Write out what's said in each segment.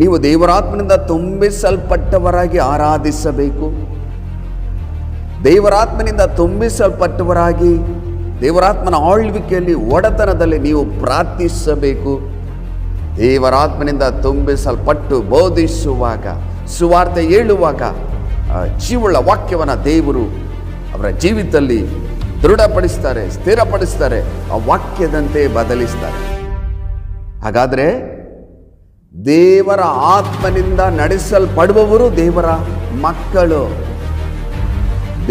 ನೀವು ದೇವರಾತ್ಮನಿಂದ ತುಂಬಿಸಲ್ಪಟ್ಟವರಾಗಿ ಆರಾಧಿಸಬೇಕು. ದೇವರಾತ್ಮನಿಂದ ತುಂಬಿಸಲ್ಪಟ್ಟವರಾಗಿ ದೇವರಾತ್ಮನ ಆಳ್ವಿಕೆಯಲ್ಲಿ ಒಡೆತನದಲ್ಲಿ ನೀವು ಪ್ರಾರ್ಥಿಸಬೇಕು. ದೇವರಾತ್ಮನಿಂದ ತುಂಬಿಸಲ್ಪಟ್ಟು ಬೋಧಿಸುವಾಗ, ಸುವಾರ್ತೆ ಹೇಳುವಾಗ ಜೀವಳ ವಾಕ್ಯವನ್ನು ದೇವರು ಅವರ ಜೀವಿತದಲ್ಲಿ ದೃಢಪಡಿಸ್ತಾರೆ, ಸ್ಥಿರಪಡಿಸ್ತಾರೆ, ಆ ವಾಕ್ಯದಂತೆ ಬದಲಿಸ್ತಾರೆ. ಹಾಗಾದರೆ ದೇವರ ಆತ್ಮನಿಂದ ನಡೆಸಲ್ಪಡುವವರು ದೇವರ ಮಕ್ಕಳು.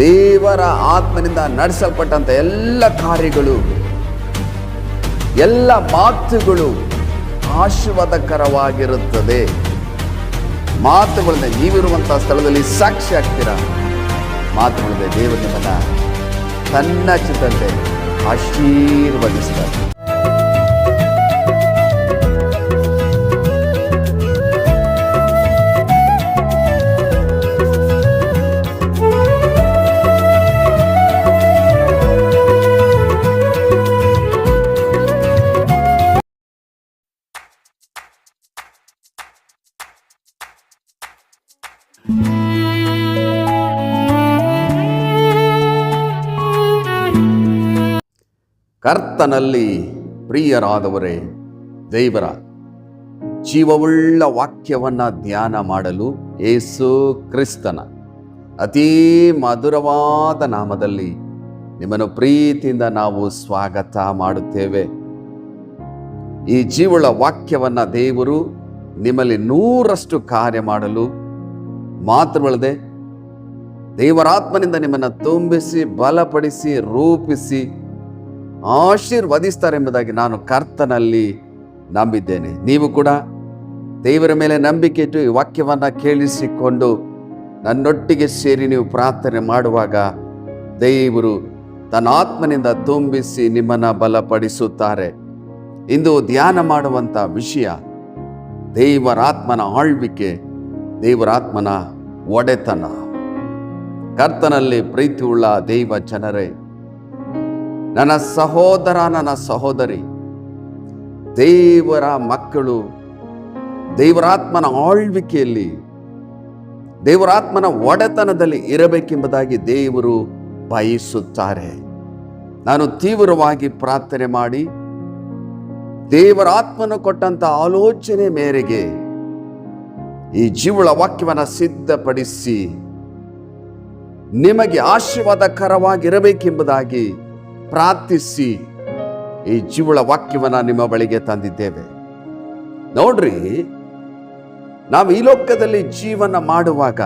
ದೇವರ ಆತ್ಮನಿಂದ ನಡೆಸಲ್ಪಟ್ಟಂಥ ಎಲ್ಲ ಕಾರ್ಯಗಳು, ಎಲ್ಲ ಮಾತುಗಳು ಆಶೀರ್ವಾದಕರವಾಗಿರುತ್ತದೆ. ಮಾತುಗಳಿಂದ ನೀವಿರುವಂಥ ಸ್ಥಳದಲ್ಲಿ ಸಾಕ್ಷಿ ಆಗ್ತೀರಾ. ಮಾತುಗಳಿಂದ ದೇವರು ನಿಮ್ಮನ್ನು ತನ್ನ ಚಿತ್ತಂತೆ ಆಶೀರ್ವದಿಸ್ತಾರೆ. ಕರ್ತನಲ್ಲಿ ಪ್ರಿಯರಾದವರೇ, ದೇವರ ಜೀವವುಳ್ಳ ವಾಕ್ಯವನ್ನು ಧ್ಯಾನ ಮಾಡಲು ಯೇಸು ಕ್ರಿಸ್ತನ ಅತೀ ಮಧುರವಾದ ನಾಮದಲ್ಲಿ ನಿಮ್ಮನ್ನು ಪ್ರೀತಿಯಿಂದ ನಾವು ಸ್ವಾಗತ ಮಾಡುತ್ತೇವೆ. ಈ ಜೀವಳ ವಾಕ್ಯವನ್ನು ದೇವರು ನಿಮ್ಮಲ್ಲಿ 100ರಷ್ಟು ಕಾರ್ಯ ಮಾಡಲು ಮಾತ್ರವಲ್ಲದೆ ದೇವರಾತ್ಮನಿಂದ ನಿಮ್ಮನ್ನು ತುಂಬಿಸಿ, ಬಲಪಡಿಸಿ, ರೂಪಿಸಿ, ಆಶೀರ್ವದಿಸ್ತಾರೆ ಎಂಬುದಾಗಿ ನಾನು ಕರ್ತನಲ್ಲಿ ನಂಬಿದ್ದೇನೆ. ನೀವು ಕೂಡ ದೇವರ ಮೇಲೆ ನಂಬಿಕೆ ಇಟ್ಟು ಈ ವಾಕ್ಯವನ್ನು ಕೇಳಿಸಿಕೊಂಡು ನನ್ನೊಟ್ಟಿಗೆ ಸೇರಿ ನೀವು ಪ್ರಾರ್ಥನೆ ಮಾಡುವಾಗ ದೇವರು ತನ್ನ ಆತ್ಮನಿಂದ ತುಂಬಿಸಿ ನಿಮ್ಮನ್ನು ಬಲಪಡಿಸುತ್ತಾರೆ. ಇಂದು ಧ್ಯಾನ ಮಾಡುವಂಥ ವಿಷಯ ದೇವರಾತ್ಮನ ಆಳ್ವಿಕೆ, ದೇವರಾತ್ಮನ ಒಡೆತನ. ಕರ್ತನಲ್ಲಿ ಪ್ರೀತಿಯುಳ್ಳ ದೈವ ಜನರೇ, ನನ್ನ ಸಹೋದರ, ನನ್ನ ಸಹೋದರಿ, ದೇವರ ಮಕ್ಕಳು ದೇವರಾತ್ಮನ ಆಳ್ವಿಕೆಯಲ್ಲಿ, ದೇವರಾತ್ಮನ ಒಡೆತನದಲ್ಲಿ ಇರಬೇಕೆಂಬುದಾಗಿ ದೇವರು ಬಯಸುತ್ತಾರೆ. ನಾನು ತೀವ್ರವಾಗಿ ಪ್ರಾರ್ಥನೆ ಮಾಡಿ ದೇವರಾತ್ಮನು ಕೊಟ್ಟಂತ ಆಲೋಚನೆ ಮೇರೆಗೆ ಈ ಜೀವಳ ವಾಕ್ಯವನ್ನು ಸಿದ್ಧಪಡಿಸಿ ನಿಮಗೆ ಆಶೀರ್ವಾದಕರವಾಗಿರಬೇಕೆಂಬುದಾಗಿ ಪ್ರಾರ್ಥಿಸಿ ಈ ಜೀವಳ ವಾಕ್ಯವನ್ನು ನಿಮ್ಮ ಬಳಿಗೆ ತಂದಿದ್ದೇವೆ. ನೋಡ್ರಿ, ನಾವು ಈ ಲೋಕದಲ್ಲಿ ಜೀವನ ಮಾಡುವಾಗ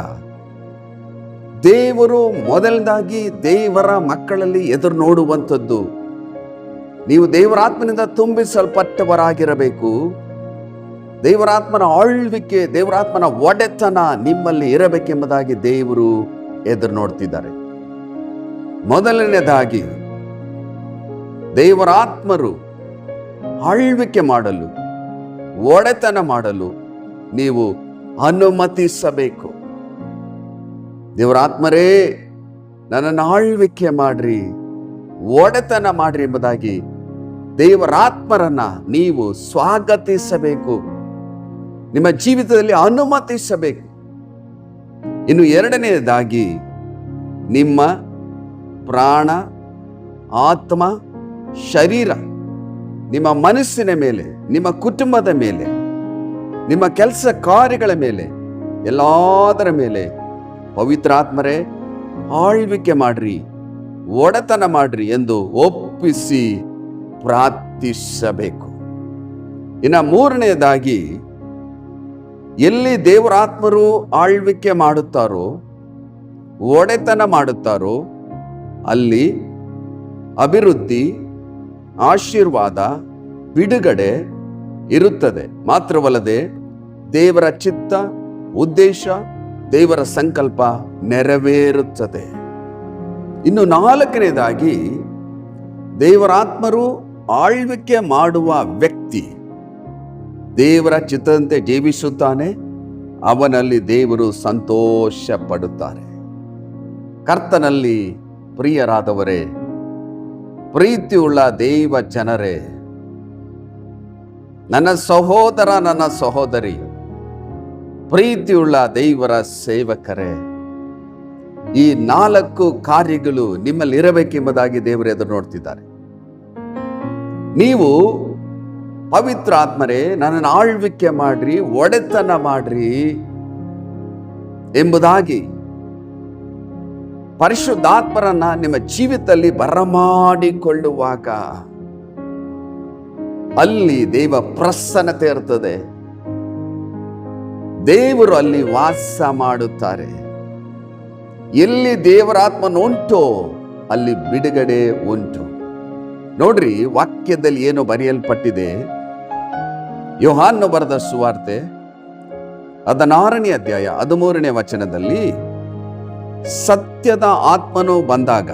ದೇವರು ಮೊದಲದಾಗಿ ದೇವರ ಮಕ್ಕಳಲ್ಲಿ ಎದುರು ನೋಡುವಂಥದ್ದು, ನೀವು ದೇವರಾತ್ಮನಿಂದ ತುಂಬಿಸಲ್ಪಟ್ಟವರಾಗಿರಬೇಕು. ದೇವರಾತ್ಮನ ಆಳ್ವಿಕೆ, ದೇವರಾತ್ಮನ ಒಡೆತನ ನಿಮ್ಮಲ್ಲಿ ಇರಬೇಕೆಂಬುದಾಗಿ ದೇವರು ಎದುರು ನೋಡ್ತಿದ್ದಾರೆ. ಮೊದಲನೇದಾಗಿ ದೇವರಾತ್ಮರು ಆಳ್ವಿಕೆ ಮಾಡಲು, ಒಡೆತನ ಮಾಡಲು ನೀವು ಅನುಮತಿಸಬೇಕು. ದೇವರಾತ್ಮರೇ, ನನ್ನನ್ನು ಆಳ್ವಿಕೆ ಮಾಡ್ರಿ, ಒಡೆತನ ಮಾಡ್ರಿ ಎಂಬುದಾಗಿ ದೇವರಾತ್ಮರನ್ನ ನೀವು ಸ್ವಾಗತಿಸಬೇಕು, ನಿಮ್ಮ ಜೀವಿತದಲ್ಲಿ ಅನುಮತಿಸಬೇಕು. ಇನ್ನು ಎರಡನೆಯದಾಗಿ ನಿಮ್ಮ ಪ್ರಾಣ, ಆತ್ಮ, ಶರೀರ, ನಿಮ್ಮ ಮನಸ್ಸಿನ ಮೇಲೆ, ನಿಮ್ಮ ಕುಟುಂಬದ ಮೇಲೆ, ನಿಮ್ಮ ಕೆಲಸ ಕಾರ್ಯಗಳ ಮೇಲೆ, ಎಲ್ಲದರ ಮೇಲೆ ಪವಿತ್ರಾತ್ಮರೇ ಆಳ್ವಿಕೆ ಮಾಡ್ರಿ, ಒಡೆತನ ಮಾಡ್ರಿ ಎಂದು ಒಪ್ಪಿಸಿ ಪ್ರಾರ್ಥಿಸಬೇಕು. ಇನ್ನು ಮೂರನೆಯದಾಗಿ, ಎಲ್ಲಿ ದೇವರಾತ್ಮರು ಆಳ್ವಿಕೆ ಮಾಡುತ್ತಾರೋ, ಒಡೆತನ ಮಾಡುತ್ತಾರೋ ಅಲ್ಲಿ ಅಭಿವೃದ್ಧಿ, ಆಶೀರ್ವಾದ, ಬಿಡುಗಡೆ ಇರುತ್ತದೆ. ಮಾತ್ರವಲ್ಲದೆ ದೇವರ ಚಿತ್ತ, ಉದ್ದೇಶ, ದೇವರ ಸಂಕಲ್ಪ ನೆರವೇರುತ್ತದೆ. ಇನ್ನು ನಾಲ್ಕನೇದಾಗಿ, ದೇವರಾತ್ಮರು ಆಳ್ವಿಕೆ ಮಾಡುವ ವ್ಯಕ್ತಿ ದೇವರ ಚಿತ್ತದಂತೆ ಜೀವಿಸುತ್ತಾನೆ, ಅವನಲ್ಲಿ ದೇವರು ಸಂತೋಷ ಪಡುತ್ತಾರೆ. ಕರ್ತನಲ್ಲಿ ಪ್ರಿಯರಾದವರೇ, ಪ್ರೀತಿಯುಳ್ಳ ದೈವ ಜನರೇ, ನನ್ನ ಸಹೋದರ, ನನ್ನ ಸಹೋದರಿ, ಪ್ರೀತಿಯುಳ್ಳ ದೇವರ ಸೇವಕರೇ, ಈ 4 ಕಾರ್ಯಗಳು ನಿಮ್ಮಲ್ಲಿ ಇರಬೇಕೆಂಬುದಾಗಿ ದೇವರು ಎದುರು ನೋಡ್ತಿದ್ದಾರೆ. ನೀವು ಪವಿತ್ರ ಆತ್ಮರೇ ನನ್ನನ್ನು ಆಳ್ವಿಕೆ ಮಾಡ್ರಿ, ಒಡೆತನ ಮಾಡ್ರಿ ಎಂಬುದಾಗಿ ಪರಿಶುದ್ಧಾತ್ಮರನ್ನ ನಿಮ್ಮ ಜೀವಿತದಲ್ಲಿ ಬರಮಾಡಿಕೊಳ್ಳುವಾಗ ಅಲ್ಲಿ ದೇವ ಪ್ರಸನ್ನತೆ ಇರ್ತದೆ. ದೇವರು ಅಲ್ಲಿ ವಾಸ ಮಾಡುತ್ತಾರೆ. ಎಲ್ಲಿ ದೇವರಾತ್ಮನ ಉಂಟೋ ಅಲ್ಲಿ ಬಿಡುಗಡೆ ಉಂಟು. ನೋಡ್ರಿ, ವಾಕ್ಯದಲ್ಲಿ ಏನು ಬರೆಯಲ್ಪಟ್ಟಿದೆ. ಯೋಹಾನ ಬರೆದ ಸುವಾರ್ತೆ 16ನೇ ಅಧ್ಯಾಯ 13ನೇ ವಚನದಲ್ಲಿ, ಸತ್ಯದ ಆತ್ಮನು ಬಂದಾಗ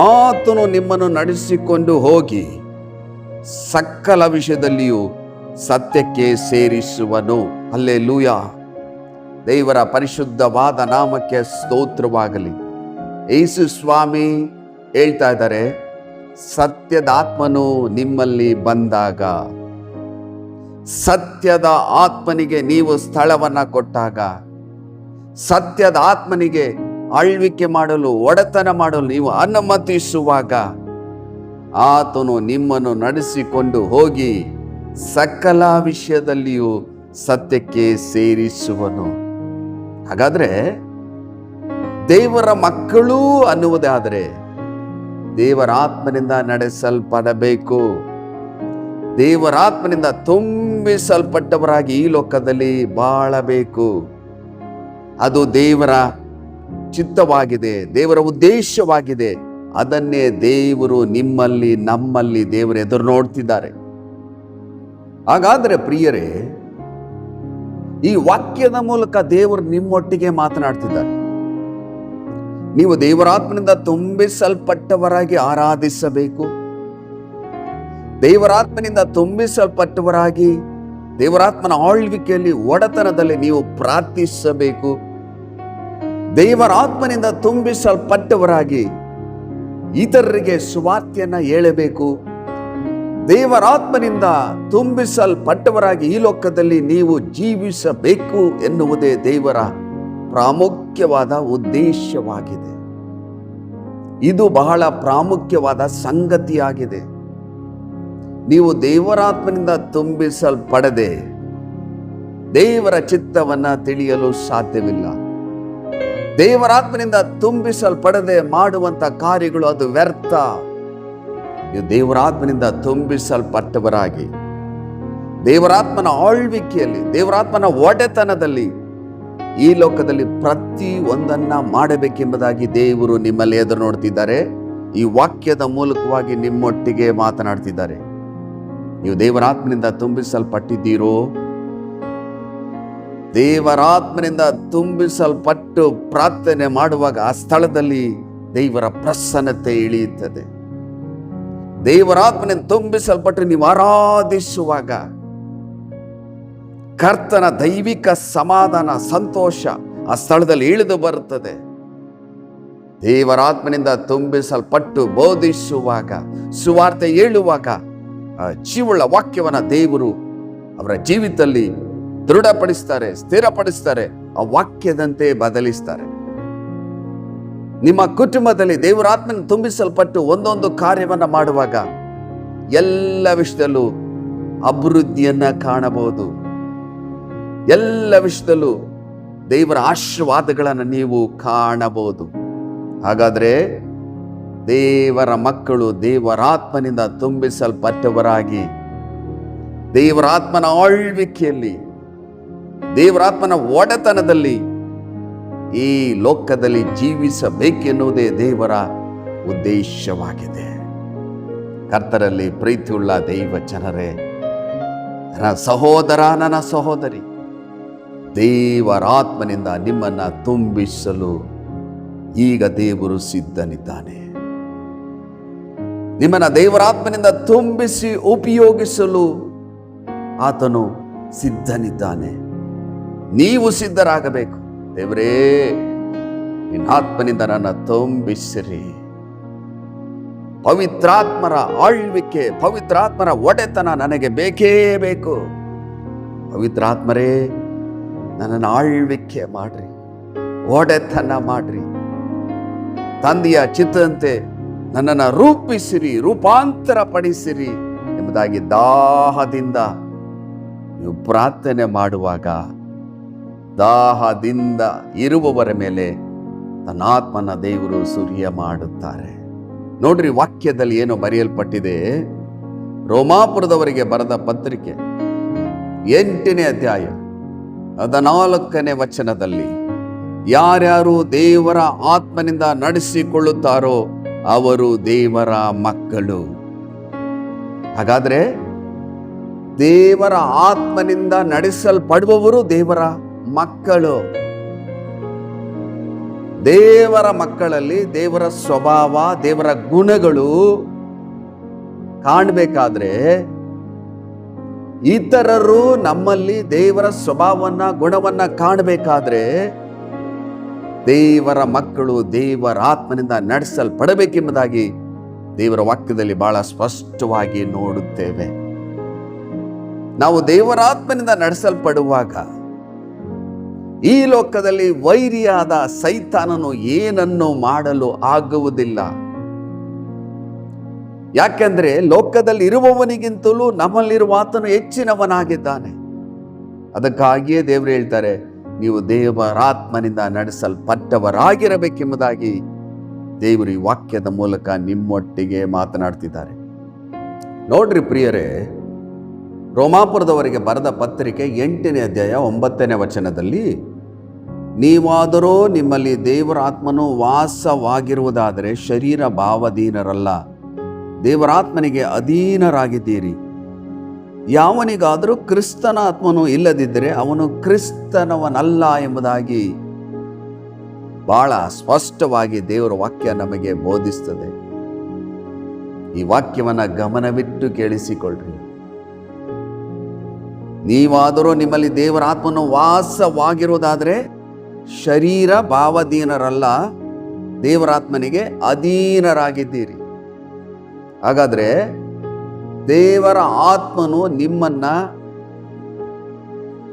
ಆತನು ನಿಮ್ಮನ್ನು ನಡೆಸಿಕೊಂಡು ಹೋಗಿ ಸಕಲ ವಿಷಯದಲ್ಲಿಯೂ ಸತ್ಯಕ್ಕೆ ಸೇರಿಸುವನು. ಹಲ್ಲೆಲೂಯಾ. ದೇವರ ಪರಿಶುದ್ಧವಾದ ನಾಮಕ್ಕೆ ಸ್ತೋತ್ರವಾಗಲಿ. ಯೇಸು ಸ್ವಾಮಿ ಹೇಳ್ತಾ ಇದ್ದಾರೆ, ಸತ್ಯದ ಆತ್ಮನು ನಿಮ್ಮಲ್ಲಿ ಬಂದಾಗ, ಸತ್ಯದ ಆತ್ಮನಿಗೆ ನೀವು ಸ್ಥಳವನ್ನ ಕೊಟ್ಟಾಗ, ಸತ್ಯದ ಆತ್ಮನಿಗೆ ಆಳ್ವಿಕೆ ಮಾಡಲು, ಒಡೆತನ ಮಾಡಲು ನೀವು ಅನುಮತಿಸುವಾಗ, ಆತನು ನಿಮ್ಮನ್ನು ನಡೆಸಿಕೊಂಡು ಹೋಗಿ ಸಕಲ ವಿಷಯದಲ್ಲಿಯೂ ಸತ್ಯಕ್ಕೆ ಸೇರಿಸುವನು. ಹಾಗಾದ್ರೆ ದೇವರ ಮಕ್ಕಳು ಅನ್ನುವುದಾದರೆ ದೇವರಾತ್ಮನಿಂದ ನಡೆಸಲ್ಪಡಬೇಕು. ದೇವರಾತ್ಮನಿಂದ ತುಂಬಿಸಲ್ಪಟ್ಟವರಾಗಿ ಈ ಲೋಕದಲ್ಲಿ ಬಾಳಬೇಕು. ಅದು ದೇವರ ಚಿತ್ತವಾಗಿದೆ, ದೇವರ ಉದ್ದೇಶವಾಗಿದೆ. ಅದನ್ನೇ ದೇವರು ನಿಮ್ಮಲ್ಲಿ, ನಮ್ಮಲ್ಲಿ ದೇವರು ಎದುರು ನೋಡ್ತಿದ್ದಾರೆ. ಹಾಗಾದ್ರೆ ಪ್ರಿಯರೇ, ಈ ವಾಕ್ಯದ ಮೂಲಕ ದೇವರು ನಿಮ್ಮೊಟ್ಟಿಗೆ ಮಾತನಾಡ್ತಿದ್ದಾರೆ. ನೀವು ದೇವರಾತ್ಮನಿಂದ ತುಂಬಿಸಲ್ಪಟ್ಟವರಾಗಿ ಆರಾಧಿಸಬೇಕು. ದೇವರಾತ್ಮನಿಂದ ತುಂಬಿಸಲ್ಪಟ್ಟವರಾಗಿ ದೇವರಾತ್ಮನ ಆಳ್ವಿಕೆಯಲ್ಲಿ, ಒಡೆತನದಲ್ಲಿ ನೀವು ಪ್ರಾರ್ಥಿಸಬೇಕು. ದೇವರಾತ್ಮನಿಂದ ತುಂಬಿಸಲ್ಪಟ್ಟವರಾಗಿ ಇತರರಿಗೆ ಸುವಾರ್ತೆಯನ್ನ ಹೇಳಬೇಕು. ದೇವರಾತ್ಮನಿಂದ ತುಂಬಿಸಲ್ಪಟ್ಟವರಾಗಿ ಈ ಲೋಕದಲ್ಲಿ ನೀವು ಜೀವಿಸಬೇಕು ಎನ್ನುವುದೇ ದೇವರ ಪ್ರಾಮುಖ್ಯವಾದ ಉದ್ದೇಶವಾಗಿದೆ. ಇದು ಬಹಳ ಪ್ರಾಮುಖ್ಯವಾದ ಸಂಗತಿಯಾಗಿದೆ. ನೀವು ದೇವರಾತ್ಮನಿಂದ ತುಂಬಿಸಲ್ಪಡದೆ ದೇವರ ಚಿತ್ತವನ್ನ ತಿಳಿಯಲು ಸಾಧ್ಯವಿಲ್ಲ. ದೇವರಾತ್ಮನಿಂದ ತುಂಬಿಸಲ್ಪಡದೆ ಮಾಡುವಂತ ಕಾರ್ಯಗಳು ಅದು ವ್ಯರ್ಥ. ನೀವು ದೇವರಾತ್ಮನಿಂದ ತುಂಬಿಸಲ್ಪಟ್ಟವರಾಗಿ ದೇವರಾತ್ಮನ ಆಳ್ವಿಕೆಯಲ್ಲಿ, ದೇವರಾತ್ಮನ ಒಡೆತನದಲ್ಲಿ ಈ ಲೋಕದಲ್ಲಿ ಪ್ರತಿ ಒಂದನ್ನ ಮಾಡಬೇಕೆಂಬುದಾಗಿ ದೇವರು ನಿಮ್ಮಲ್ಲಿ ಎದುರು ನೋಡ್ತಿದ್ದಾರೆ. ಈ ವಾಕ್ಯದ ಮೂಲಕವಾಗಿ ನಿಮ್ಮೊಟ್ಟಿಗೆ ಮಾತನಾಡ್ತಿದ್ದಾರೆ. ನೀವು ದೇವರಾತ್ಮನಿಂದ ತುಂಬಿಸಲ್ಪಟ್ಟಿದ್ದೀರೋ? ದೇವರಾತ್ಮನಿಂದ ತುಂಬಿಸಲ್ಪಟ್ಟು ಪ್ರಾರ್ಥನೆ ಮಾಡುವಾಗ ಆ ಸ್ಥಳದಲ್ಲಿ ದೇವರ ಪ್ರಸನ್ನತೆ ಇಳಿಯುತ್ತದೆ. ದೇವರಾತ್ಮನಿಂದ ತುಂಬಿಸಲ್ಪಟ್ಟು ನೀವು ಆರಾಧಿಸುವಾಗ ಕರ್ತನ ದೈವಿಕ ಸಮಾಧಾನ, ಸಂತೋಷ ಆ ಸ್ಥಳದಲ್ಲಿ ಇಳಿದು ಬರುತ್ತದೆ. ದೇವರಾತ್ಮನಿಂದ ತುಂಬಿಸಲ್ಪಟ್ಟು ಬೋಧಿಸುವಾಗ, ಸುವಾರ್ತೆ ಹೇಳುವಾಗ ಜೀವವುಳ್ಳ ವಾಕ್ಯವನ್ನ ದೇವರು ಅವರ ಜೀವಿತದಲ್ಲಿ ದೃಢಪಡಿಸ್ತಾರೆ, ಸ್ಥಿರಪಡಿಸ್ತಾರೆ, ಆ ವಾಕ್ಯದಂತೆ ಬದಲಿಸ್ತಾರೆ. ನಿಮ್ಮ ಕುಟುಂಬದಲ್ಲಿ ದೇವರಾತ್ಮನ ತುಂಬಿಸಲ್ಪಟ್ಟು ಒಂದೊಂದು ಕಾರ್ಯವನ್ನ ಮಾಡುವಾಗ ಎಲ್ಲ ವಿಷಯದಲ್ಲೂ ಅಭಿವೃದ್ಧಿಯನ್ನ ಕಾಣಬಹುದು. ಎಲ್ಲ ವಿಷಯದಲ್ಲೂ ದೇವರ ಆಶೀರ್ವಾದಗಳನ್ನು ನೀವು ಕಾಣಬಹುದು. ಹಾಗಾದ್ರೆ ದೇವರ ಮಕ್ಕಳು ದೇವರಾತ್ಮನಿಂದ ತುಂಬಿಸಲ್ಪಟ್ಟವರಾಗಿ ದೇವರಾತ್ಮನ ಆಳ್ವಿಕೆಯಲ್ಲಿ, ದೇವರಾತ್ಮನ ಒಡೆತನದಲ್ಲಿ ಈ ಲೋಕದಲ್ಲಿ ಜೀವಿಸಬೇಕೆನ್ನುವುದೇ ದೇವರ ಉದ್ದೇಶವಾಗಿದೆ. ಕರ್ತರಲ್ಲಿ ಪ್ರೀತಿಯುಳ್ಳ ದೈವ ಜನರೇ, ನನ್ನ ಸಹೋದರ, ನನ್ನ ಸಹೋದರಿ, ದೇವರಾತ್ಮನಿಂದ ನಿಮ್ಮನ್ನ ತುಂಬಿಸಲು ಈಗ ದೇವರು ಸಿದ್ಧನಿದ್ದಾನೆ. ನಿಮ್ಮನ್ನ ದೇವರಾತ್ಮನಿಂದ ತುಂಬಿಸಿ ಉಪಯೋಗಿಸಲು ಆತನು ಸಿದ್ಧನಿದ್ದಾನೆ. ನೀವು ಸಿದ್ಧರಾಗಬೇಕು. ದೇವರೇ, ನಿನ್ನ ಆತ್ಮನಿಂದ ನನ್ನ ತುಂಬಿಸಿರಿ. ಪವಿತ್ರಾತ್ಮರ ಆಳ್ವಿಕೆ, ಪವಿತ್ರಾತ್ಮರ ಒಡೆತನ ನನಗೆ ಬೇಕೇ ಬೇಕು. ಪವಿತ್ರಾತ್ಮರೇ, ನನ್ನನ್ನು ಆಳ್ವಿಕೆ ಮಾಡ್ರಿ, ಒಡೆತನ ಮಾಡ್ರಿ, ತಂದೆಯ ಚಿತ್ತದಂತೆ ನನ್ನನ್ನು ರೂಪಿಸಿರಿ, ರೂಪಾಂತರ ಪಡಿಸಿರಿ ಎಂಬುದಾಗಿ ದಾಹದಿಂದ ನೀವು ಪ್ರಾರ್ಥನೆ ಮಾಡುವಾಗ ದಾಹದಿಂದ ಇರುವವರ ಮೇಲೆ ತನ್ನ ಆತ್ಮನ ದೇವರು ಸುರಿಯ ಮಾಡುತ್ತಾರೆ. ನೋಡ್ರಿ, ವಾಕ್ಯದಲ್ಲಿ ಏನು ಬರೆಯಲ್ಪಟ್ಟಿದೆ? ರೋಮಾಪುರದವರಿಗೆ ಬರೆದ ಪತ್ರಿಕೆ 8ನೇ ಅಧ್ಯಾಯ 14ನೇ ವಚನದಲ್ಲಿ, ಯಾರ್ಯಾರು ದೇವರ ಆತ್ಮನಿಂದ ನಡೆಸಿಕೊಳ್ಳುತ್ತಾರೋ ಅವರು ದೇವರ ಮಕ್ಕಳು. ಹಾಗಾದ್ರೆ ದೇವರ ಆತ್ಮನಿಂದ ನಡೆಸಲ್ಪಡುವವರು ದೇವರ ಮಕ್ಕಳು. ದೇವರ ಮಕ್ಕಳಲ್ಲಿ ದೇವರ ಸ್ವಭಾವ, ದೇವರ ಗುಣಗಳು ಕಾಣಬೇಕಾದ್ರೆ, ಇತರರು ನಮ್ಮಲ್ಲಿ ದೇವರ ಸ್ವಭಾವವನ್ನ, ಗುಣವನ್ನ ಕಾಣಬೇಕಾದ್ರೆ ದೇವರ ಮಕ್ಕಳು ದೇವರ ಆತ್ಮನಿಂದ ನಡೆಸಲ್ಪಡಬೇಕೆಂಬುದಾಗಿ ದೇವರ ವಾಕ್ಯದಲ್ಲಿ ಬಹಳ ಸ್ಪಷ್ಟವಾಗಿ ನೋಡುತ್ತೇವೆ. ನಾವು ದೇವರ ಆತ್ಮನಿಂದ ನಡೆಸಲ್ಪಡುವಾಗ ಈ ಲೋಕದಲ್ಲಿ ವೈರಿಯಾದ ಸೈತಾನನು ಏನನ್ನು ಮಾಡಲು ಆಗುವುದಿಲ್ಲ. ಯಾಕೆಂದ್ರೆ ಲೋಕದಲ್ಲಿ ಇರುವವನಿಗಿಂತಲೂ ನಮ್ಮಲ್ಲಿರುವ ಆತನು ಹೆಚ್ಚಿನವನಾಗಿದ್ದಾನೆ. ಅದಕ್ಕಾಗಿಯೇ ದೇವರು ಹೇಳ್ತಾರೆ, ನೀವು ದೇವರ ಆತ್ಮನಿಂದ ನಡೆಸಲ್ಪಟ್ಟವರಾಗಿರಬೇಕೆಂಬುದಾಗಿ ದೇವರು ಈ ವಾಕ್ಯದ ಮೂಲಕ ನಿಮ್ಮೊಟ್ಟಿಗೆ ಮಾತನಾಡ್ತಿದ್ದಾರೆ. ನೋಡ್ರಿ ಪ್ರಿಯರೇ, ರೋಮಾಪುರದವರಿಗೆ ಬರೆದ ಪತ್ರಿಕೆ 8ನೇ ಅಧ್ಯಾಯ 9ನೇ ವಚನದಲ್ಲಿ, ನೀವಾದರೂ ನಿಮ್ಮಲ್ಲಿ ದೇವರ ಆತ್ಮನು ವಾಸವಾಗಿರುವುದಾದರೆ ಶರೀರ ಭಾವಧೀನರಲ್ಲ, ದೇವರಾತ್ಮನಿಗೆ ಅಧೀನರಾಗಿದ್ದೀರಿ. ಯಾವನಿಗಾದರೂ ಕ್ರಿಸ್ತನ ಆತ್ಮನು ಇಲ್ಲದಿದ್ದರೆ ಅವನು ಕ್ರಿಸ್ತನವನಲ್ಲ ಎಂಬುದಾಗಿ ಬಹಳ ಸ್ಪಷ್ಟವಾಗಿ ದೇವರ ವಾಕ್ಯ ನಮಗೆ ಬೋಧಿಸ್ತದೆ. ಈ ವಾಕ್ಯವನ್ನ ಗಮನವಿಟ್ಟು ಕೇಳಿಸಿಕೊಳ್ಳ್ರಿ. ನೀವಾದರೂ ನಿಮ್ಮಲ್ಲಿ ದೇವರ ಆತ್ಮನು ವಾಸವಾಗಿರುವುದಾದರೆ ಶರೀರ ಭಾವಧೀನರಲ್ಲ, ದೇವರಾತ್ಮನಿಗೆ ಅಧೀನರಾಗಿದ್ದೀರಿ. ಹಾಗಾದ್ರೆ ದೇವರ ಆತ್ಮನು ನಿಮ್ಮನ್ನ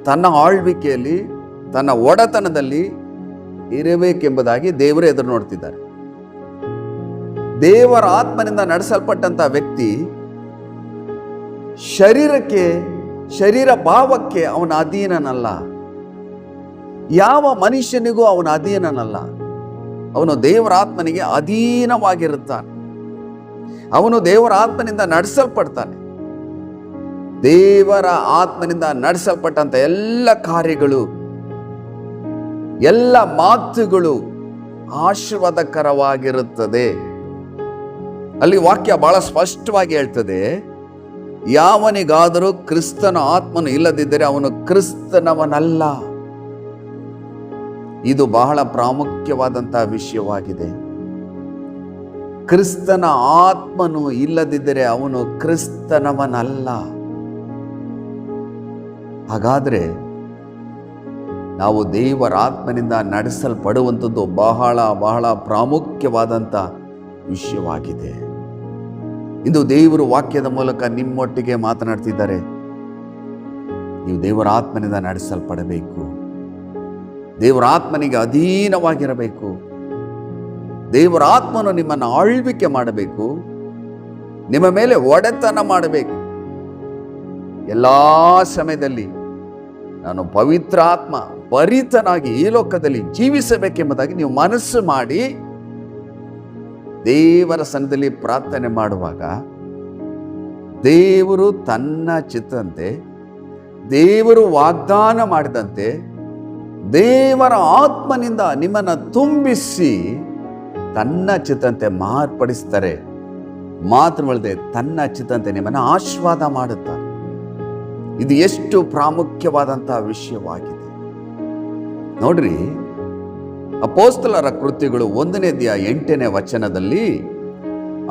ತನ್ನ ಆಳ್ವಿಕೆಯಲ್ಲಿ, ತನ್ನ ಒಡೆತನದಲ್ಲಿ ಇರಬೇಕೆಂಬುದಾಗಿ ದೇವರು ಎದುರು ನೋಡ್ತಿದ್ದಾರೆ. ದೇವರ ಆತ್ಮನಿಂದ ನಡೆಸಲ್ಪಟ್ಟಂತ ವ್ಯಕ್ತಿ ಶರೀರ ಭಾವಕ್ಕೆ ಅವನ ಅಧೀನನಲ್ಲ. ಯಾವ ಮನುಷ್ಯನಿಗೂ ಅವನ ಅಧೀನನಲ್ಲ. ಅವನು ದೇವರ ಆತ್ಮನಿಗೆ ಅಧೀನವಾಗಿರುತ್ತಾನೆ. ಅವನು ದೇವರ ಆತ್ಮನಿಂದ ನಡೆಸಲ್ಪಡ್ತಾನೆ. ದೇವರ ಆತ್ಮನಿಂದ ನಡೆಸಲ್ಪಟ್ಟಂತ ಎಲ್ಲ ಕಾರ್ಯಗಳು, ಎಲ್ಲ ಮಾತುಗಳು ಆಶೀರ್ವಾದಕರವಾಗಿರುತ್ತದೆ. ಅಲ್ಲಿ ವಾಕ್ಯ ಬಹಳ ಸ್ಪಷ್ಟವಾಗಿ ಹೇಳ್ತದೆ, ಯಾವನಿಗಾದರೂ ಕ್ರಿಸ್ತನ ಆತ್ಮನು ಇಲ್ಲದಿದ್ದರೆ ಅವನು ಕ್ರಿಸ್ತನವನಲ್ಲ. ಇದು ಬಹಳ ಪ್ರಾಮುಖ್ಯವಾದಂತಹ ವಿಷಯವಾಗಿದೆ. ಕ್ರಿಸ್ತನ ಆತ್ಮನು ಇಲ್ಲದಿದ್ದರೆ ಅವನು ಕ್ರಿಸ್ತನವನಲ್ಲ. ಹಾಗಾದ್ರೆ ನಾವು ದೇವರ ಆತ್ಮನಿಂದ ನಡೆಸಲ್ಪಡುವಂಥದ್ದು ಬಹಳ ಬಹಳ ಪ್ರಾಮುಖ್ಯವಾದಂಥ ವಿಷಯವಾಗಿದೆ. ಇಂದು ದೇವರು ವಾಕ್ಯದ ಮೂಲಕ ನಿಮ್ಮೊಟ್ಟಿಗೆ ಮಾತನಾಡ್ತಿದ್ದಾರೆ. ನೀವು ದೇವರ ಆತ್ಮನಿಂದ ನಡೆಸಲ್ಪಡಬೇಕು. ದೇವರ ಆತ್ಮನಿಗೆ ಅಧೀನವಾಗಿರಬೇಕು. ದೇವರ ಆತ್ಮನು ನಿಮ್ಮನ್ನು ಆಳ್ವಿಕೆ ಮಾಡಬೇಕು, ನಿಮ್ಮ ಮೇಲೆ ಒಡೆತನ ಮಾಡಬೇಕು. ಎಲ್ಲ ಸಮಯದಲ್ಲಿ ನಾನು ಪವಿತ್ರ ಆತ್ಮ ಭರಿತನಾಗಿ ಈ ಲೋಕದಲ್ಲಿ ಜೀವಿಸಬೇಕೆಂಬುದಾಗಿ ನೀವು ಮನಸ್ಸು ಮಾಡಿ ದೇವರ ಸನ್ನಿಧಿಯಲ್ಲಿ ಪ್ರಾರ್ಥನೆ ಮಾಡುವಾಗ ದೇವರು ತನ್ನ ಚಿತ್ತದಂತೆ, ದೇವರು ವಾಗ್ದಾನ ಮಾಡಿದಂತೆ ದೇವರ ಆತ್ಮನಿಂದ ನಿಮ್ಮನ್ನು ತುಂಬಿಸಿ ತನ್ನ ಚಿತ್ತಂತೆ ಮಾರ್ಪಡಿಸ್ತಾರೆ. ಮಾತ್ರವಲ್ಲದೆ ತನ್ನ ಚಿತ್ತಂತೆ ನಿಮ್ಮನ್ನು ಆಶೀರ್ವಾದ ಮಾಡುತ್ತಾರೆ. ಇದು ಎಷ್ಟು ಪ್ರಾಮುಖ್ಯವಾದಂತಹ ವಿಷಯವಾಗಿದೆ ನೋಡ್ರಿ. ಅಪೊಸ್ತಲರ ಕೃತ್ಯಗಳು 1ನೇ ಅಧ್ಯಾಯ 8ನೇ ವಚನದಲ್ಲಿ,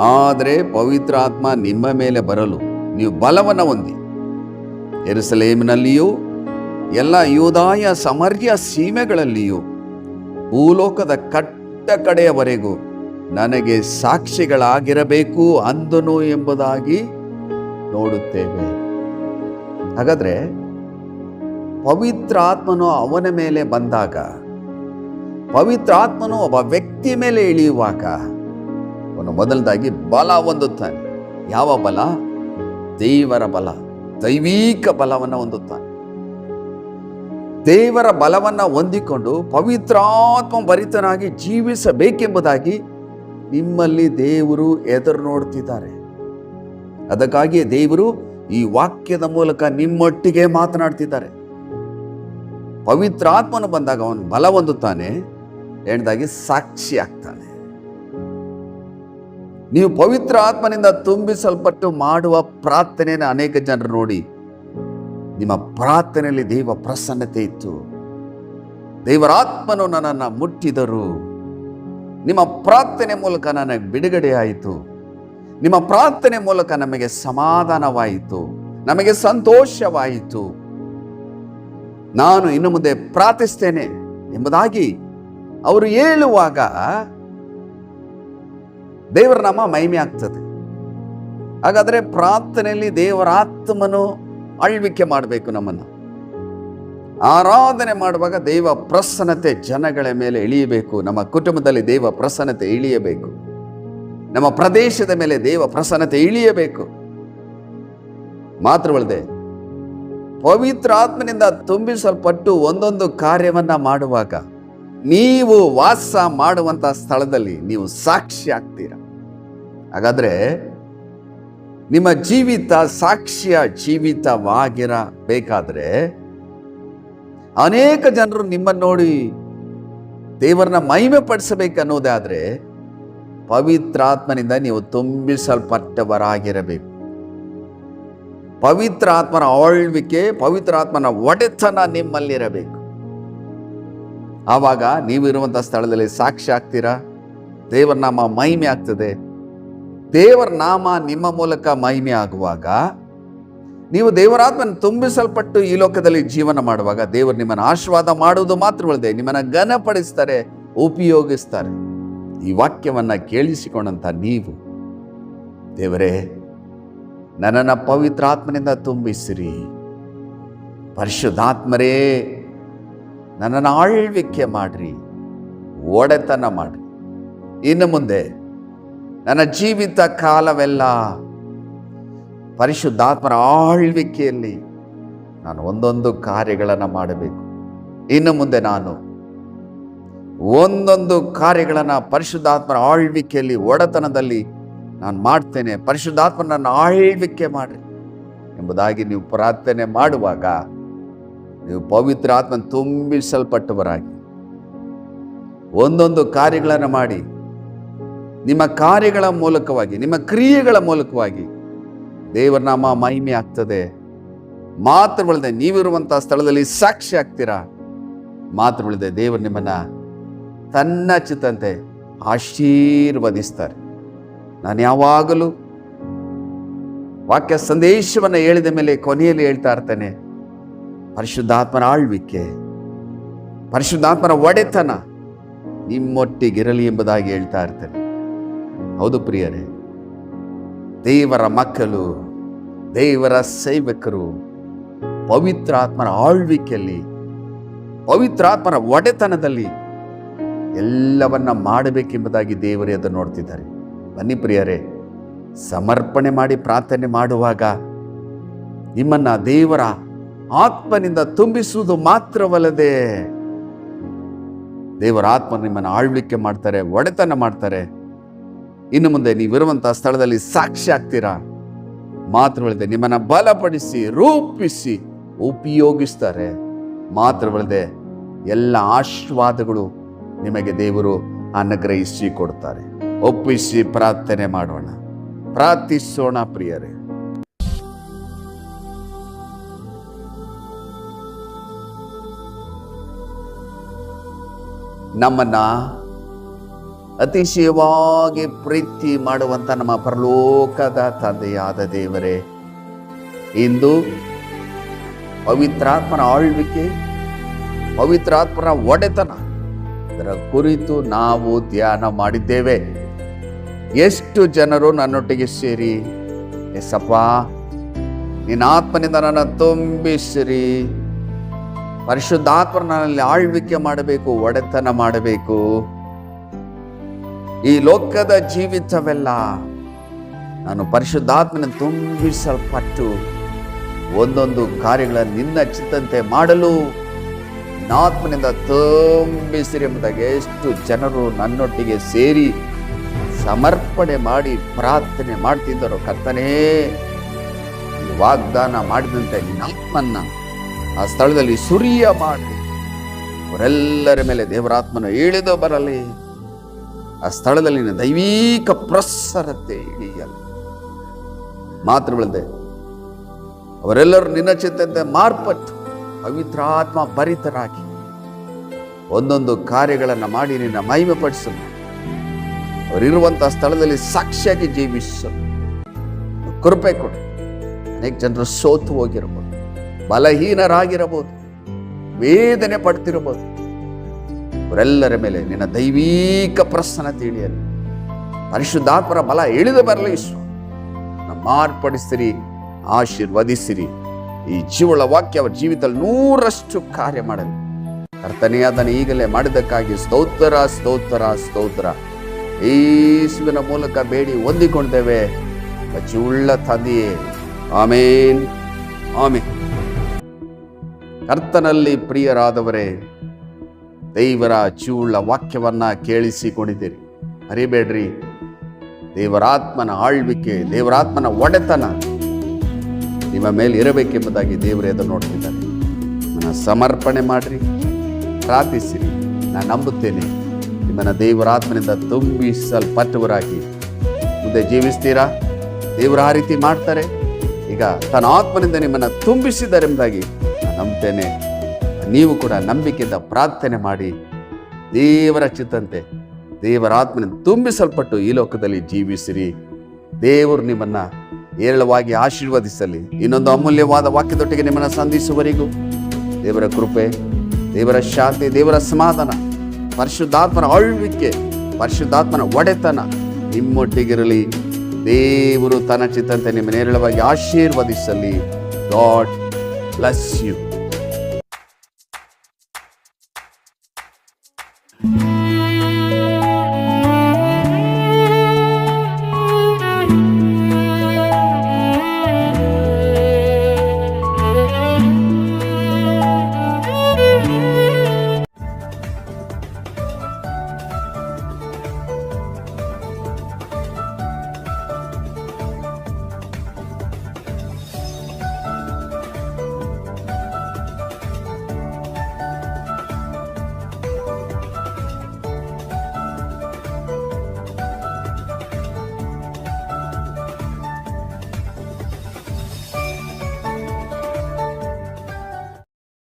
ಆದರೆ ಪವಿತ್ರ ಆತ್ಮ ನಿಮ್ಮ ಮೇಲೆ ಬರಲು ನೀವು ಬಲವನ್ನು ಹೊಂದಿ ಯೆರೂಸಲೇಮಿನಲ್ಲಿಯೂ ಎಲ್ಲ ಯೂದಾಯ ಸಮರ್ಯ ಸೀಮೆಗಳಲ್ಲಿಯೂ ಭೂಲೋಕದ ಕಟ್ಟ ಕಡೆಯವರೆಗೂ ನನಗೆ ಸಾಕ್ಷಿಗಳಾಗಿರಬೇಕು ಅಂದನು ಎಂಬುದಾಗಿ ನೋಡುತ್ತೇವೆ. ಹಾಗಾದ್ರೆ ಪವಿತ್ರ ಆತ್ಮನು ಅವನ ಮೇಲೆ ಬಂದಾಗ, ಪವಿತ್ರ ಆತ್ಮನು ಒಬ್ಬ ವ್ಯಕ್ತಿ ಮೇಲೆ ಇಳಿಯುವಾಗ ಅವನು ಮೊದಲದಾಗಿ ಬಲ ಹೊಂದುತ್ತಾನೆ. ಯಾವ ಬಲ? ದೇವರ ಬಲ, ದೈವಿಕ ಬಲವನ್ನು ಹೊಂದುತ್ತಾನೆ. ದೇವರ ಬಲವನ್ನು ಹೊಂದಿಕೊಂಡು ಪವಿತ್ರಾತ್ಮ ಭರಿತನಾಗಿ ಜೀವಿಸಬೇಕೆಂಬುದಾಗಿ ನಿಮ್ಮಲ್ಲಿ ದೇವರು ಎದುರು ನೋಡ್ತಿದ್ದಾರೆ. ಅದಕ್ಕಾಗಿಯೇ ದೇವರು ಈ ವಾಕ್ಯದ ಮೂಲಕ ನಿಮ್ಮೊಟ್ಟಿಗೆ ಮಾತನಾಡ್ತಿದ್ದಾರೆ. ಪವಿತ್ರಾತ್ಮನು ಬಂದಾಗ ಅವನು ಬಲ ಹೊಂದುತ್ತಾನೆ, ಎರಡದಾಗಿ ಸಾಕ್ಷಿ ಆಗ್ತಾನೆ. ನೀವು ಪವಿತ್ರ ಆತ್ಮನಿಂದ ತುಂಬಿಸಲ್ಪಟ್ಟು ಮಾಡುವ ಪ್ರಾರ್ಥನೆಯನ್ನು ಅನೇಕ ಜನರು ನೋಡಿ, ನಿಮ್ಮ ಪ್ರಾರ್ಥನೆಯಲ್ಲಿ ದೇವ ಪ್ರಸನ್ನತೆ ಇತ್ತು, ದೇವರಾತ್ಮನು ನನ್ನನ್ನು ಮುಟ್ಟಿದರು, ನಿಮ್ಮ ಪ್ರಾರ್ಥನೆ ಮೂಲಕ ನನಗೆ ಬಿಡುಗಡೆ ಆಯಿತು, ನಿಮ್ಮ ಪ್ರಾರ್ಥನೆ ಮೂಲಕ ನಮಗೆ ಸಮಾಧಾನವಾಯಿತು, ನಮಗೆ ಸಂತೋಷವಾಯಿತು, ನಾನು ಇನ್ನು ಮುಂದೆ ಪ್ರಾರ್ಥಿಸ್ತೇನೆ ಎಂಬುದಾಗಿ ಅವರು ಹೇಳುವಾಗ ದೇವರ ನಾಮ ಮಹಿಮೆ ಆಗ್ತದೆ. ಹಾಗಾದರೆ ಪ್ರಾರ್ಥನೆಯಲ್ಲಿ ದೇವರ ಆತ್ಮನು ಆಳ್ವಿಕೆ ಮಾಡಬೇಕು. ನಮ್ಮನ್ನು ಆರಾಧನೆ ಮಾಡುವಾಗ ದೇವ ಪ್ರಸನ್ನತೆ ಜನಗಳ ಮೇಲೆ ಇಳಿಯಬೇಕು. ನಮ್ಮ ಕುಟುಂಬದಲ್ಲಿ ದೇವ ಪ್ರಸನ್ನತೆ ಇಳಿಯಬೇಕು. ನಮ್ಮ ಪ್ರದೇಶದ ಮೇಲೆ ದೇವ ಪ್ರಸನ್ನತೆ ಇಳಿಯಬೇಕು. ಮಾತ್ರವಲ್ಲದೆ ಪವಿತ್ರ ಆತ್ಮನಿಂದ ತುಂಬಿಸಲ್ಪಟ್ಟು ಒಂದೊಂದು ಕಾರ್ಯವನ್ನ ಮಾಡುವಾಗ ನೀವು ವಾಸ ಮಾಡುವಂತಹ ಸ್ಥಳದಲ್ಲಿ ನೀವು ಸಾಕ್ಷಿ ಆಗ್ತೀರ. ಹಾಗಾದ್ರೆ ನಿಮ್ಮ ಜೀವಿತ ಸಾಕ್ಷಿಯ ಜೀವಿತವಾಗಿರಬೇಕಾದ್ರೆ ಅನೇಕ ಜನರು ನಿಮ್ಮನ್ನು ನೋಡಿ ದೇವರನ್ನ ಮಹಿಮೆ ಪಡಿಸಬೇಕನ್ನೋದಾದ್ರೆ ಪವಿತ್ರಾತ್ಮನಿಂದ ನೀವು ತುಂಬಿಸಲ್ಪಟ್ಟವರಾಗಿರಬೇಕು. ಪವಿತ್ರ ಆತ್ಮನ ಆಳ್ವಿಕೆ, ಪವಿತ್ರ ಆತ್ಮನ ಒಡೆತನ ನಿಮ್ಮಲ್ಲಿರಬೇಕು. ಆವಾಗ ನೀವು ಇರುವಂಥ ಸ್ಥಳದಲ್ಲಿ ಸಾಕ್ಷಿ ಆಗ್ತೀರಾ. ದೇವರ ನಾಮ ಮಹಿಮೆ ಆಗ್ತದೆ. ದೇವರ ನಾಮ ನಿಮ್ಮ ಮೂಲಕ ಮಹಿಮೆ ಆಗುವಾಗ ನೀವು ದೇವರಾತ್ಮನ ತುಂಬಿಸಲ್ಪಟ್ಟು ಈ ಲೋಕದಲ್ಲಿ ಜೀವನ ಮಾಡುವಾಗ ದೇವರು ನಿಮ್ಮನ್ನು ಆಶೀರ್ವಾದ ಮಾಡುವುದು ಮಾತ್ರವಲ್ಲದೆ ನಿಮ್ಮನ್ನು ಘನಪಡಿಸ್ತಾರೆ, ಉಪಯೋಗಿಸ್ತಾರೆ. ಈ ವಾಕ್ಯವನ್ನು ಕೇಳಿಸಿಕೊಂಡಂಥ ನೀವು, ದೇವರೇ ನನ್ನನ್ನು ಪವಿತ್ರಾತ್ಮನಿಂದ ತುಂಬಿಸಿರಿ, ಪರಿಶುದ್ಧಾತ್ಮರೇ ನನ್ನನ್ನು ಆಳ್ವಿಕೆ ಮಾಡ್ರಿ, ಒಡೆತನ ಮಾಡ್ರಿ. ಇನ್ನು ಮುಂದೆ ನನ್ನ ಜೀವಿತ ಕಾಲವೆಲ್ಲ ಪರಿಶುದ್ಧಾತ್ಮರ ಆಳ್ವಿಕೆಯಲ್ಲಿ ನಾನು ಒಂದೊಂದು ಕಾರ್ಯಗಳನ್ನು ಮಾಡಬೇಕು. ಇನ್ನು ಮುಂದೆ ನಾನು ಒಂದೊಂದು ಕಾರ್ಯಗಳನ್ನು ಪರಿಶುದ್ಧಾತ್ಮರ ಆಳ್ವಿಕೆಯಲ್ಲಿ, ಒಡೆತನದಲ್ಲಿ ನಾನು ಮಾಡ್ತೇನೆ. ಪರಿಶುದ್ಧಾತ್ಮನನ್ನು ಆಳ್ವಿಕೆ ಮಾಡ್ರಿ ಎಂಬುದಾಗಿ ನೀವು ಪ್ರಾರ್ಥನೆ ಮಾಡುವಾಗ ನೀವು ಪವಿತ್ರ ಆತ್ಮನ ತುಂಬಿಸಲ್ಪಟ್ಟವರಾಗಿ ಒಂದೊಂದು ಕಾರ್ಯಗಳನ್ನು ಮಾಡಿ, ನಿಮ್ಮ ಕಾರ್ಯಗಳ ಮೂಲಕವಾಗಿ, ನಿಮ್ಮ ಕ್ರಿಯೆಗಳ ಮೂಲಕವಾಗಿ ದೇವರ ನಾಮ ಮಹಿಮೆ ಆಗ್ತದೆ. ಮಾತ್ರವಲ್ಲದೆ ನೀವಿರುವಂತಹ ಸ್ಥಳದಲ್ಲಿ ಸಾಕ್ಷಿ ಆಗ್ತೀರಾ. ಮಾತ್ರವಲ್ಲದೆ ದೇವರು ನಿಮ್ಮನ್ನ ತನ್ನ ಚಿತ್ತಂತೆ ಆಶೀರ್ವದಿಸ್ತಾರೆ. ನಾನು ಯಾವಾಗಲೂ ವಾಕ್ಯ ಸಂದೇಶವನ್ನು ಹೇಳಿದ ಮೇಲೆ ಕೊನೆಯಲ್ಲಿ ಹೇಳ್ತಾ ಇರ್ತೇನೆ, ಪರಿಶುದ್ಧಾತ್ಮನ ಆಳ್ವಿಕೆ, ಪರಿಶುದ್ಧಾತ್ಮನ ಒಡೆತನ ನಿಮ್ಮೊಟ್ಟಿಗಿರಲಿ ಎಂಬುದಾಗಿ ಹೇಳ್ತಾ ಇರ್ತೇನೆ. ಹೌದು ಪ್ರಿಯರೇ, ದೇವರ ಮಕ್ಕಳು, ದೇವರ ಸೇವಕರು ಪವಿತ್ರಾತ್ಮನ ಆಳ್ವಿಕೆಯಲ್ಲಿ, ಪವಿತ್ರಾತ್ಮನ ಒಡೆತನದಲ್ಲಿ ಎಲ್ಲವನ್ನ ಮಾಡಬೇಕೆಂಬುದಾಗಿ ದೇವರೇ ಅದನ್ನು ನೋಡ್ತಿದ್ದಾರೆ. ಬನ್ನಿ ಪ್ರಿಯರೇ, ಸಮರ್ಪಣೆ ಮಾಡಿ ಪ್ರಾರ್ಥನೆ ಮಾಡುವಾಗ ನಿಮ್ಮನ್ನ ದೇವರ ಆತ್ಮನಿಂದ ತುಂಬಿಸುವುದು ಮಾತ್ರವಲ್ಲದೆ ದೇವರ ಆತ್ಮ ನಿಮ್ಮನ್ನು ಆಳ್ವಿಕೆ ಮಾಡ್ತಾರೆ, ಒಡೆತನ ಮಾಡ್ತಾರೆ. ಇನ್ನು ಮುಂದೆ ನೀವಿರುವಂತಹ ಸ್ಥಳದಲ್ಲಿ ಸಾಕ್ಷಿ ಆಗ್ತೀರಾ. ಮಾತ್ರವಲ್ಲದೆ ನಿಮ್ಮನ್ನು ಬಲಪಡಿಸಿ, ರೂಪಿಸಿ, ಉಪಯೋಗಿಸ್ತಾರೆ. ಮಾತ್ರವಲ್ಲದೆ ಎಲ್ಲ ಆಶೀರ್ವಾದಗಳು ನಿಮಗೆ ದೇವರು ಅನುಗ್ರಹಿಸಿ ಕೊಡ್ತಾರೆ. ಒಪ್ಪಿಸಿ ಪ್ರಾರ್ಥನೆ ಮಾಡೋಣ, ಪ್ರಾರ್ಥಿಸೋಣ ಪ್ರಿಯರೇ. ನಮ್ಮನ್ನ ಅತಿಶಯವಾಗಿ ಪ್ರೀತಿ ಮಾಡುವಂತ ನಮ್ಮ ಪರಲೋಕದ ತಂದೆಯಾದ ದೇವರೇ, ಇಂದು ಪವಿತ್ರಾತ್ಮನ ಆಳ್ವಿಕೆ, ಪವಿತ್ರಾತ್ಮನ ಒಡೆತನ ಇದರ ಕುರಿತು ನಾವು ಧ್ಯಾನ ಮಾಡಿದ್ದೇವೆ. ಎಷ್ಟು ಜನರು ನನ್ನೊಟ್ಟಿಗೆ ಸೇರಿ, ಎಸಪ್ಪ ನಿನ್ನ ಆತ್ಮನಿಂದ ನನ್ನ ತುಂಬಿಸಿರಿ, ಪರಿಶುದ್ಧಾತ್ಮನಲ್ಲಿ ಆಳ್ವಿಕೆ ಮಾಡಬೇಕು, ಒಡೆತನ ಮಾಡಬೇಕು. ಈ ಲೋಕದ ಜೀವಿತವೆಲ್ಲ ನಾನು ಪರಿಶುದ್ಧಾತ್ಮನ ತುಂಬಿಸಲ್ಪಟ್ಟು ಒಂದೊಂದು ಕಾರ್ಯಗಳನ್ನು ನಿನ್ನ ಚಿತ್ತಂತೆ ಮಾಡಲು ಆತ್ಮನಿಂದ ತುಂಬಿಸಿರಿ ಎಂಬುದಾಗಿ ಎಷ್ಟು ಜನರು ನನ್ನೊಟ್ಟಿಗೆ ಸೇರಿ ಸಮರ್ಪಣೆ ಮಾಡಿ ಪ್ರಾರ್ಥನೆ ಮಾಡ್ತಿದ್ದರು. ಕರ್ತನೇ, ವಾಗ್ದಾನ ಮಾಡಿದಂತೆ ನಿನ್ನ ಆತ್ಮನ್ನ ಆ ಸ್ಥಳದಲ್ಲಿ ಸುರಿಯ ಮಾಡಿ ಅವರೆಲ್ಲರ ಮೇಲೆ ದೇವರಾತ್ಮನ ಇಳಿದು ಬರಲಿ. ಆ ಸ್ಥಳದಲ್ಲಿ ನಿನ್ನ ದೈವಿಕ ಪ್ರಸರತೆ ಇಳಿಯಲಿ. ಮಾತ್ರವಲ್ಲದೆ ಅವರೆಲ್ಲರೂ ನಿನ್ನ ಚಿತ್ತಂತೆ ಮಾರ್ಪಟ್ಟು ಪವಿತ್ರಾತ್ಮ ಭರಿತರಾಗಿ ಒಂದೊಂದು ಕಾರ್ಯಗಳನ್ನು ಮಾಡಿ ನಿನ್ನ ಮಹಿಮೆ ಪಡಿಸಲು, ಅವರಿರುವಂತಹ ಸ್ಥಳದಲ್ಲಿ ಸಾಕ್ಷಿಯಾಗಿ ಜೀವಿಸಲು ಕೃಪೆ ಕೊಡು. ಅನೇಕ ಜನರು ಸೋತು ಹೋಗಿರಬಹುದು, ಬಲಹೀನರಾಗಿರಬಹುದು, ವೇದನೆ ಪಡ್ತಿರಬಹುದು. ಅವರೆಲ್ಲರ ಮೇಲೆ ನಿನ್ನ ದೈವಿಕ ಪ್ರಸನ್ನತೆ ಇಳಿಯಲಿ. ಪರಿಶುದ್ಧಾತ್ಮರ ಬಲ ಇಳಿದು ಬರಲಿ. ಮಾರ್ಪಡಿಸಿರಿ, ಆಶೀರ್ವದಿಸಿರಿ. ಈ ಜೀವಳ ವಾಕ್ಯ ಅವರ ಜೀವಿತದಲ್ಲಿ 100ರಷ್ಟು ಕಾರ್ಯ ಮಾಡಲಿ. ಕರ್ತನೇ, ಅದನ್ನು ಈಗಲೇ ಮಾಡಿದ್ದಕ್ಕಾಗಿ ಸ್ತೋತ್ರ ಸ್ತೋತ್ರ ಸ್ತೋತ್ರ. ಯೇಸುವಿನ ಮೂಲಕ ಬೇಡಿ ಹೊಂದಿಕೊಂಡೇವೆ ಜೀವುಳ್ಳ ತಂದೆಯೇ, ಆಮೇನ್ ಆಮೇನ್. ಕರ್ತನಲ್ಲಿ ಪ್ರಿಯರಾದವರೇ, ದೇವರ ಜೀವುಳ್ಳ ವಾಕ್ಯವನ್ನ ಕೇಳಿಸಿಕೊಂಡಿದ್ದೀರಿ. ಮರಿಬೇಡ್ರಿ, ದೇವರಾತ್ಮನ ಆಳ್ವಿಕೆ, ದೇವರಾತ್ಮನ ಒಡೆತನ ನಿಮ್ಮ ಮೇಲೆ ಇರಬೇಕೆಂಬುದಾಗಿ ದೇವರೇ ಅದನ್ನು ನೋಡ್ತಿದ್ದಾರೆ. ನನ್ನ ಸಮರ್ಪಣೆ ಮಾಡ್ರಿ, ಪ್ರಾರ್ಥಿಸಿರಿ. ನಾನು ನಂಬುತ್ತೇನೆ ನಿಮ್ಮನ್ನು ದೇವರಾತ್ಮನಿಂದ ತುಂಬಿಸಲ್ಪಟ್ಟವರಾಗಿ ಮುಂದೆ ಜೀವಿಸ್ತೀರಾ. ದೇವರು ಆ ರೀತಿ ಮಾಡ್ತಾರೆ. ಈಗ ತನ್ನ ಆತ್ಮನಿಂದ ನಿಮ್ಮನ್ನು ತುಂಬಿಸಿದ್ದಾರೆ ಎಂಬುದಾಗಿ ನಾನು ನಂಬ್ತೇನೆ. ನೀವು ಕೂಡ ನಂಬಿಕೆಯಿಂದ ಪ್ರಾರ್ಥನೆ ಮಾಡಿ ದೇವರ ಚಿತ್ತಂತೆ ದೇವರಾತ್ಮನಿಂದ ತುಂಬಿಸಲ್ಪಟ್ಟು ಈ ಲೋಕದಲ್ಲಿ ಜೀವಿಸಿರಿ. ದೇವರು ನಿಮ್ಮನ್ನ ಏರಳವಾಗಿ ಆಶೀರ್ವದಿಸಲಿ. ಇನ್ನೊಂದು ಅಮೂಲ್ಯವಾದ ವಾಕ್ಯದೊಟ್ಟಿಗೆ ನಿಮ್ಮನ್ನು ಸಂಧಿಸುವವರೆಗೂ ದೇವರ ಕೃಪೆ, ದೇವರ ಶಾಂತಿ, ದೇವರ ಸಮಾಧಾನ, ಪರಿಶುದ್ಧಾತ್ಮನ ಆಳ್ವಿಕೆ, ಪರಿಶುದ್ಧಾತ್ಮನ ಒಡೆತನ ನಿಮ್ಮೊಟ್ಟಿಗಿರಲಿ. ದೇವರು ತನ್ನ ಚಿತ್ತಂತೆ ನಿಮ್ಮನ್ನು ಏರಳವಾಗಿ ಆಶೀರ್ವದಿಸಲಿ. God bless you.